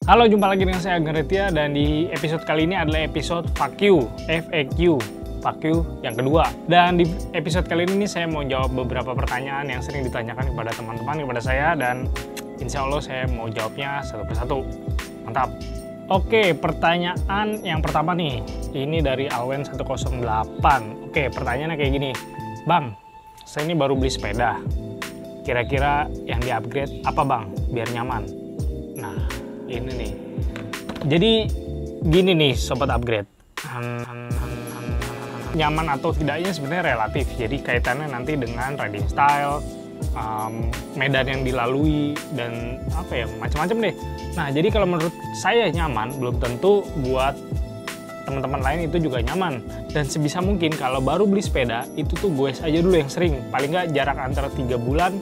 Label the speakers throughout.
Speaker 1: Halo, jumpa lagi dengan saya Ageng Retia, dan di episode kali ini adalah episode FAQ, FAQ yang kedua. Dan di episode kali ini saya mau jawab beberapa pertanyaan yang sering ditanyakan kepada teman-teman kepada saya, dan insya Allah saya mau jawabnya satu persatu. Mantap. Oke, pertanyaan yang pertama nih, ini dari Alwen 108. Oke, pertanyaannya kayak gini. Bang, saya ini baru beli sepeda. Kira-kira yang di-upgrade apa bang, biar nyaman? Nah, ini nih. Jadi gini nih sobat upgrade. Nyaman atau tidaknya sebenarnya relatif. Jadi kaitannya nanti dengan riding style, medan yang dilalui, dan apa ya, macam-macam deh. Nah, jadi kalau menurut saya nyaman, belum tentu buat teman-teman lain itu juga nyaman. Dan sebisa mungkin kalau baru beli sepeda itu tuh goes aja dulu yang sering. Paling nggak jarak antara 3 bulan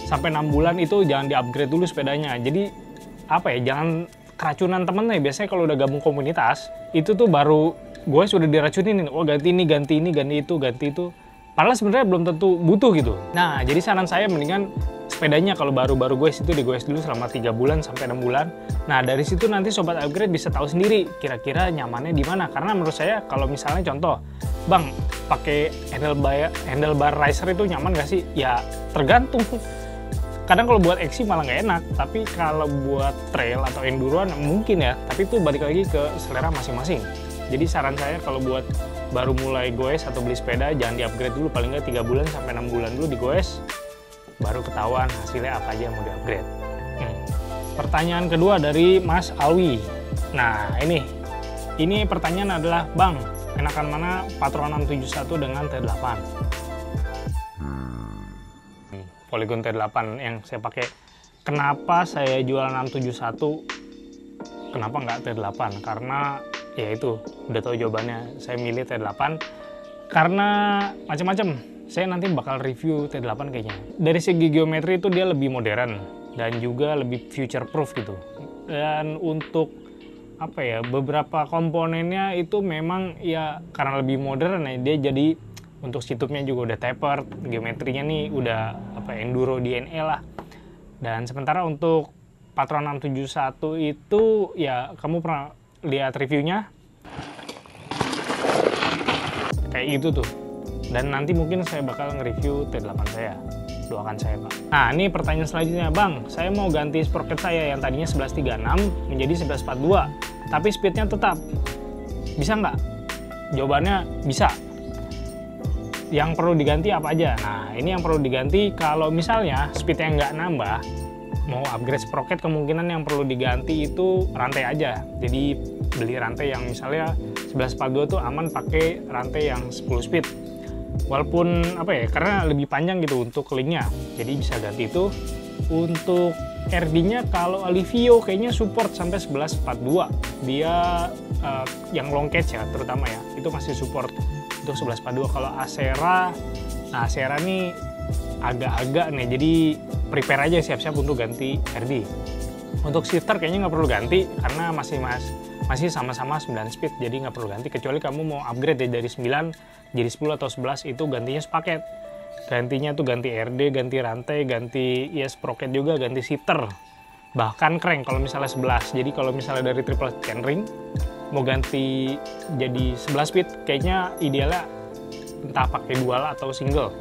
Speaker 1: sampai 6 bulan itu jangan di-upgrade dulu sepedanya. Jadi apa ya, jangan keracunan temen nih. Biasanya kalau udah gabung komunitas itu tuh baru gue sudah diracunin, oh ganti ini, ganti ini, ganti itu. Padahal sebenarnya belum tentu butuh gitu. Nah, jadi saran saya mendingan sepedanya kalau baru-baru goes itu digoes dulu selama 3 bulan sampai 6 bulan. Nah, dari situ nanti sobat upgrade bisa tahu sendiri kira-kira nyamannya di mana. Karena menurut saya kalau misalnya contoh, bang pakai handlebar riser itu nyaman gak sih? Ya tergantung. Kadang kalau buat XC malah nggak enak, tapi kalau buat trail atau enduroan mungkin ya, tapi itu balik lagi ke selera masing-masing. Jadi saran saya kalau buat baru mulai goes atau beli sepeda, jangan di-upgrade dulu, paling nggak 3 bulan sampai 6 bulan dulu digoes, baru ketahuan hasilnya apa aja yang mau di-upgrade. Pertanyaan kedua dari Mas Alwi. Nah, ini pertanyaan adalah, bang, enakan mana Patron 671 dengan T8? Polygon T8 yang saya pakai. Kenapa saya jual 671? Kenapa nggak T8? Karena ya itu, udah tahu jawabannya. Saya milih T8 karena macam-macam. Saya nanti bakal review T8 kayaknya. Dari segi geometri itu dia lebih modern dan juga lebih future proof gitu. Dan untuk apa ya, beberapa komponennya itu memang ya karena lebih modern ya, dia jadi untuk situpnya juga udah tapered, geometrinya nih udah apa, enduro DNA lah. Dan sementara untuk Patron 671 itu ya kamu pernah lihat reviewnya kayak gitu tuh. Dan nanti mungkin saya bakal nge-review T8 saya. Doakan saya, Pak. Nah, ini pertanyaan selanjutnya, bang, saya mau ganti sprocket saya yang tadinya 1136 menjadi 1142, tapi speednya tetap. Bisa nggak? Jawabannya bisa. Yang perlu diganti apa aja? Nah, ini yang perlu diganti kalau misalnya speednya nggak nambah, mau upgrade sprocket, kemungkinan yang perlu diganti itu rantai aja. Jadi beli rantai yang misalnya 1142 tuh aman pakai rantai yang 10 speed. Walaupun apa ya, karena lebih panjang gitu untuk linknya, jadi bisa ganti itu. Untuk RD-nya kalau Alivio kayaknya support sampai 1142. Dia yang long catch ya terutama ya, itu masih support untuk 1142. Kalau Acera, nah Acera nih agak-agak nih, jadi prepare aja, siap-siap untuk ganti RD. Untuk shifter kayaknya nggak perlu ganti karena masih sama-sama 9 speed, jadi nggak perlu ganti, kecuali kamu mau upgrade dari 9 jadi 10 atau 11, itu gantinya sepaket. Gantinya tuh ganti RD, ganti rantai, ganti ya sprocket juga, ganti shifter, bahkan crank kalau misalnya 11. Jadi kalau misalnya dari triple chainring mau ganti jadi 11 speed, kayaknya idealnya entah pakai dual atau single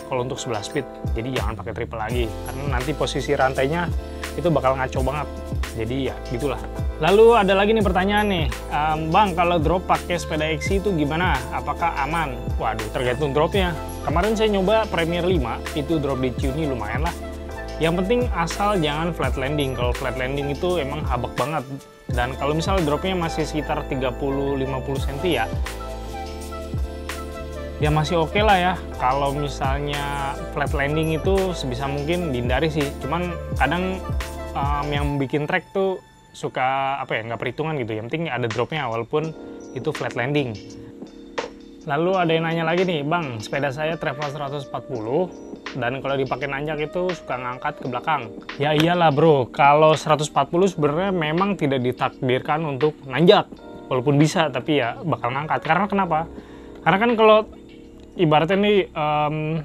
Speaker 1: kalau untuk 11 speed. Jadi jangan pakai triple lagi, karena nanti posisi rantainya itu bakal ngaco banget. Jadi ya gitulah. Lalu ada lagi nih pertanyaan nih, bang, kalau drop pakai sepeda XC itu gimana? Apakah aman? Waduh, tergantung dropnya. Kemarin saya nyoba Premier 5, itu drop di Ciuni lumayan lah. Yang penting asal jangan flat landing. Kalau flat landing itu emang habak banget. Dan kalau misalnya dropnya masih sekitar 30-50 cm ya masih oke lah ya. Kalau misalnya flat landing itu sebisa mungkin dihindari sih. Cuman kadang yang bikin track tuh suka apa ya, nggak perhitungan gitu. Yang penting ada dropnya walaupun itu flat landing. Lalu ada yang nanya lagi nih, bang, sepeda saya travel 140 dan kalau dipakai nanjak itu suka ngangkat ke belakang. Ya iyalah bro, kalau 140 sebenarnya memang tidak ditakdirkan untuk nanjak. Walaupun bisa, tapi ya bakal ngangkat. Karena kenapa? Karena kan kalau ibaratnya nih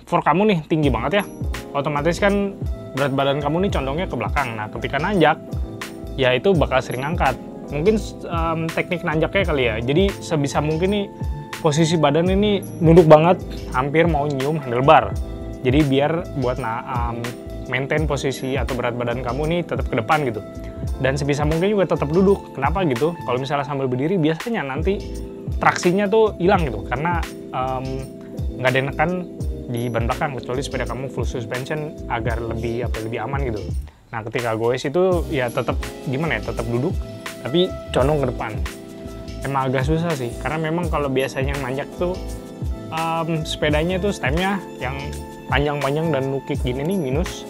Speaker 1: for kamu nih tinggi banget ya, otomatis kan berat badan kamu nih condongnya ke belakang. Nah, ketika nanjak ya itu bakal sering angkat. Mungkin teknik nanjaknya kali ya. Jadi sebisa mungkin nih posisi badan ini nunduk banget, hampir mau nyium handlebar. Jadi biar buat maintain posisi atau berat badan kamu nih tetap ke depan gitu. Dan sebisa mungkin juga tetap duduk. Kenapa gitu? Kalau misalnya sambil berdiri biasanya nanti traksinya tuh hilang gitu, karena nggak ada nekan di ban belakang, kecuali sepeda kamu full suspension agar lebih aman gitu. Nah ketika goes itu ya tetap gimana ya, tetap duduk tapi condong ke depan. Emang agak susah sih, karena memang kalau biasanya nanjak tuh sepedanya tuh stemnya yang panjang-panjang dan nukik gini nih minus,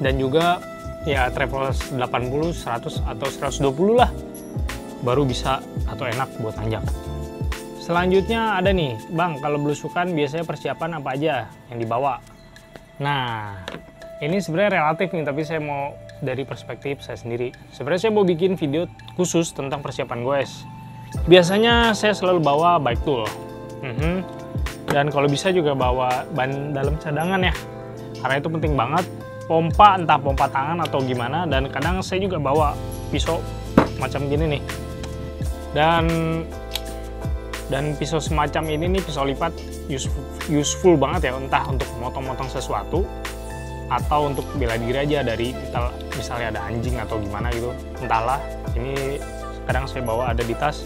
Speaker 1: dan juga ya travel 80, 100 atau 120 lah baru bisa atau enak buat nanjak. Selanjutnya ada nih, Bang, kalau belusukan biasanya persiapan apa aja yang dibawa? Nah, ini sebenarnya relatif nih, tapi saya mau dari perspektif saya sendiri. Sebenarnya saya mau bikin video khusus tentang persiapan goes. Biasanya saya selalu bawa bike tool. Dan kalau bisa juga bawa ban dalam cadangan ya, karena itu penting banget. Pompa, entah pompa tangan atau gimana, dan kadang saya juga bawa pisau macam gini nih. Dan pisau semacam ini nih, pisau lipat useful banget ya, entah untuk motong-motong sesuatu atau untuk bela diri aja dari misalnya ada anjing atau gimana gitu, entahlah. Ini kadang saya bawa ada di tas.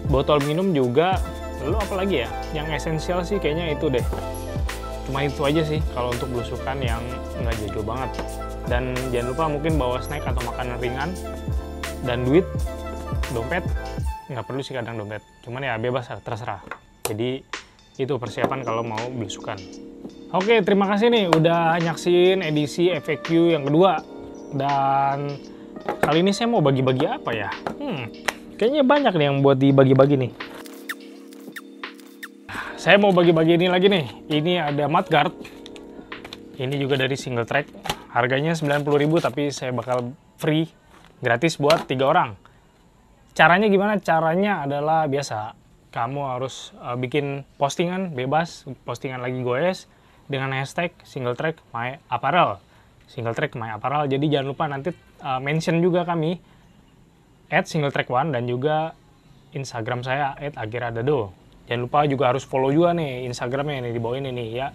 Speaker 1: Botol minum juga. Lalu apa lagi ya yang esensial sih, kayaknya itu deh. Cuma itu aja sih kalau untuk belusukan yang nggak jago banget. Dan jangan lupa mungkin bawa snack atau makanan ringan, dan duit, dompet nggak perlu sih kadang dompet, cuman ya bebas, terserah. Jadi itu persiapan kalau mau belusukan. Oke, terima kasih nih udah nyaksin edisi FAQ yang kedua. Dan kali ini saya mau bagi-bagi apa ya? Kayaknya banyak nih yang buat dibagi-bagi nih. Saya mau bagi-bagi ini lagi nih. Ini ada mudguard. Ini juga dari Single Track. Harganya 90.000, tapi saya bakal free, gratis buat 3 orang. Caranya gimana? Caranya adalah biasa. Kamu harus bikin postingan bebas, postingan lagi goes dengan hashtag Single Track My Apparel. Single Track My Apparel. Jadi jangan lupa nanti mention juga kami @singletrack1 dan juga Instagram saya @agiradado. Jangan lupa juga harus follow juga nih Instagramnya nih di bawah ini nih ya.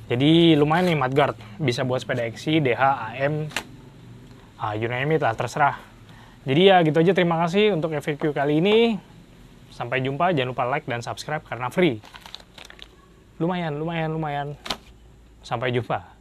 Speaker 1: Jadi lumayan nih mudguard, bisa buat sepeda XC, DH, AM, you name it lah, terserah. Jadi ya gitu aja, terima kasih untuk FAQ kali ini. Sampai jumpa, jangan lupa like dan subscribe karena free. Lumayan. Sampai jumpa.